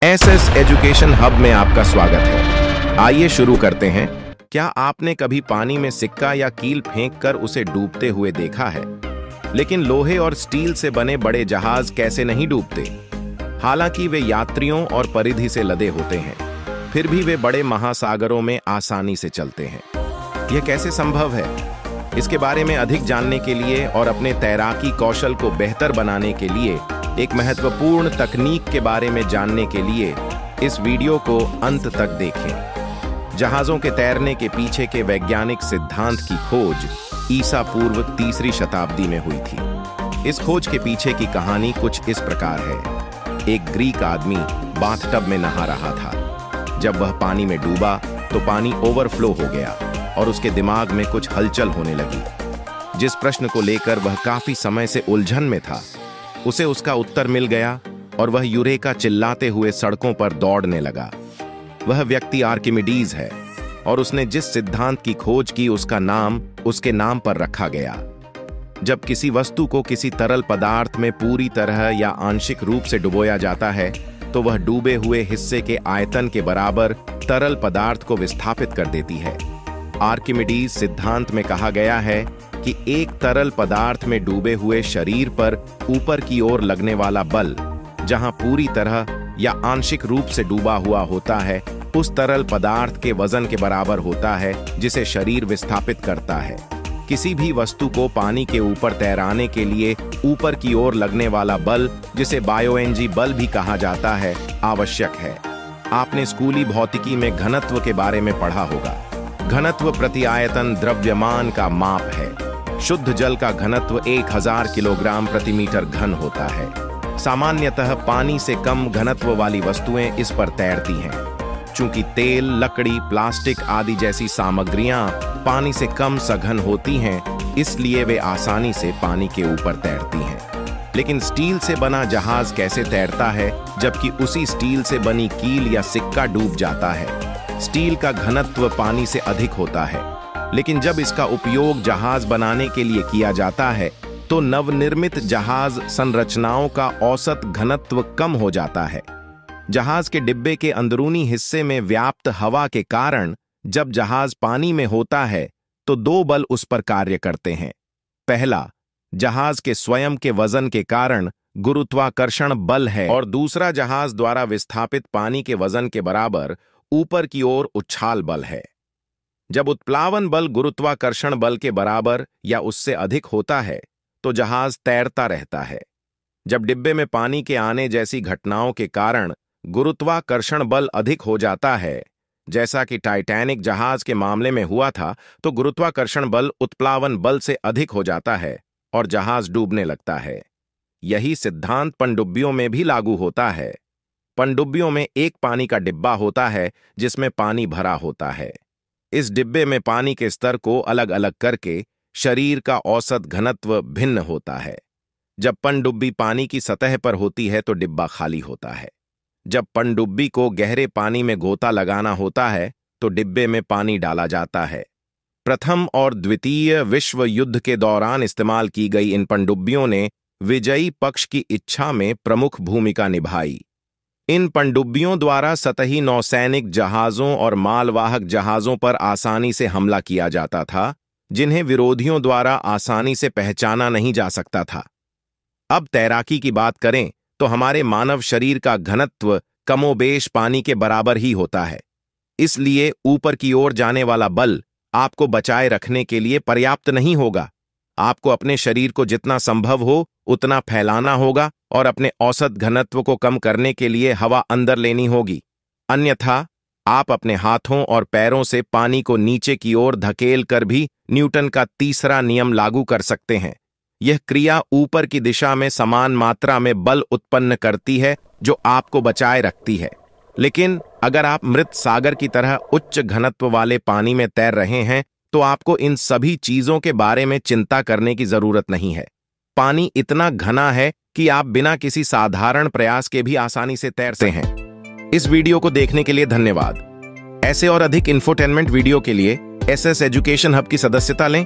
SS education hub में आपका स्वागत है। आइए शुरू करते हैं। क्या आपने कभी पानी में सिक्का या कील फेंककर उसे डूबते हुए देखा है? लेकिन लोहे और स्टील से बने बड़े जहाज कैसे नहीं डूबते? हालांकि वे यात्रियों और परिधि से लदे होते हैं, फिर भी वे बड़े महासागरों में आसानी से चलते हैं। यह कैसे संभव है? इसके बारे में अधिक जानने के लिए और अपने तैराकी कौशल को बेहतर बनाने के लिए एक महत्वपूर्ण तकनीक के बारे में जानने के लिए इस वीडियो को अंत तक देखें। जहाजों के तैरने के पीछे के वैज्ञानिक सिद्धांत की खोज ईसा पूर्व 3री शताब्दी में हुई थी। इस खोज के पीछे की कहानी कुछ इस प्रकार है। एक ग्रीक आदमी बाथटब में नहा रहा था। जब वह पानी में डूबा तो पानी ओवरफ्लो हो गया और उसके दिमाग में कुछ हलचल होने लगी। जिस प्रश्न को लेकर वह काफी समय से उलझन में था, उसे उसका उत्तर मिल गया और वह यूरेका चिल्लाते हुए सड़कों पर दौड़ने लगा। वह व्यक्ति आर्किमिडीज है और उसने जिस सिद्धांत की खोज की उसका नाम उसके नाम पर रखा गया। जब किसी वस्तु को किसी तरल पदार्थ में पूरी तरह या आंशिक रूप से डुबोया जाता है तो वह डूबे हुए हिस्से के आयतन के बराबर तरल पदार्थ को विस्थापित कर देती है। आर्किमिडीज सिद्धांत में कहा गया है कि एक तरल पदार्थ में डूबे हुए शरीर पर ऊपर की ओर लगने वाला बल, जहां पूरी तरह या आंशिक रूप से डूबा हुआ होता है, उस तरल पदार्थ के वजन के बराबर होता है जिसे शरीर विस्थापित करता है। किसी भी वस्तु को पानी के ऊपर तैराने के लिए ऊपर की ओर लगने वाला बल, जिसे बायोएनर्जी बल भी कहा जाता है, आवश्यक है। आपने स्कूली भौतिकी में घनत्व के बारे में पढ़ा होगा। घनत्व प्रति आयतन द्रव्यमान का माप है। शुद्ध जल का घनत्व 1000 किलोग्राम प्रति मीटर घन होता है। सामान्यतः पानी से कम घनत्व वाली वस्तुएं इस पर तैरती हैं। चूंकि तेल, लकड़ी, प्लास्टिक आदि जैसी सामग्रियां पानी से कम सघन होती हैं, इसलिए वे आसानी से पानी के ऊपर तैरती हैं। लेकिन स्टील से बना जहाज कैसे तैरता है, जबकि उसी स्टील से बनी कील या सिक्का डूब जाता है? स्टील का घनत्व पानी से अधिक होता है, लेकिन जब इसका उपयोग जहाज बनाने के लिए किया जाता है तो नवनिर्मित जहाज संरचनाओं का औसत घनत्व कम हो जाता है। जहाज के डिब्बे के अंदरूनी हिस्से में व्याप्त हवा के कारण जब जहाज पानी में होता है तो दो बल उस पर कार्य करते हैं। पहला, जहाज के स्वयं के वजन के कारण गुरुत्वाकर्षण बल है, और दूसरा जहाज द्वारा विस्थापित पानी के वजन के बराबर ऊपर की ओर उछाल बल है। जब उत्प्लावन बल गुरुत्वाकर्षण बल के बराबर या उससे अधिक होता है तो जहाज तैरता रहता है। जब डिब्बे में पानी के आने जैसी घटनाओं के कारण गुरुत्वाकर्षण बल अधिक हो जाता है, जैसा कि टाइटैनिक जहाज के मामले में हुआ था, तो गुरुत्वाकर्षण बल उत्प्लावन बल से अधिक हो जाता है और जहाज डूबने लगता है। यही सिद्धांत पनडुब्बियों में भी लागू होता है। पनडुब्बियों में एक पानी का डिब्बा होता है जिसमें पानी भरा होता है। इस डिब्बे में पानी के स्तर को अलग अलग करके शरीर का औसत घनत्व भिन्न होता है। जब पनडुब्बी पानी की सतह पर होती है तो डिब्बा खाली होता है। जब पनडुब्बी को गहरे पानी में गोता लगाना होता है तो डिब्बे में पानी डाला जाता है। प्रथम और द्वितीय विश्व युद्ध के दौरान इस्तेमाल की गई इन पनडुब्बियों ने विजयी पक्ष की इच्छा में प्रमुख भूमिका निभाई। इन पनडुब्बियों द्वारा सतही नौसैनिक जहाजों और मालवाहक जहाजों पर आसानी से हमला किया जाता था, जिन्हें विरोधियों द्वारा आसानी से पहचाना नहीं जा सकता था। अब तैराकी की बात करें तो हमारे मानव शरीर का घनत्व कमोबेश पानी के बराबर ही होता है। इसलिए ऊपर की ओर जाने वाला बल आपको बचाए रखने के लिए पर्याप्त नहीं होगा। आपको अपने शरीर को जितना संभव हो उतना फैलाना होगा और अपने औसत घनत्व को कम करने के लिए हवा अंदर लेनी होगी। अन्यथा आप अपने हाथों और पैरों से पानी को नीचे की ओर धकेल कर भी न्यूटन का तीसरा नियम लागू कर सकते हैं। यह क्रिया ऊपर की दिशा में समान मात्रा में बल उत्पन्न करती है जो आपको बचाए रखती है। लेकिन अगर आप मृत सागर की तरह उच्च घनत्व वाले पानी में तैर रहे हैं तो आपको इन सभी चीजों के बारे में चिंता करने की जरूरत नहीं है। पानी इतना घना है कि आप बिना किसी साधारण प्रयास के भी आसानी से तैर सकते हैं। इस वीडियो को देखने के लिए धन्यवाद। ऐसे और अधिक इंफोटेनमेंट वीडियो के लिए एसएस एजुकेशन हब की सदस्यता लें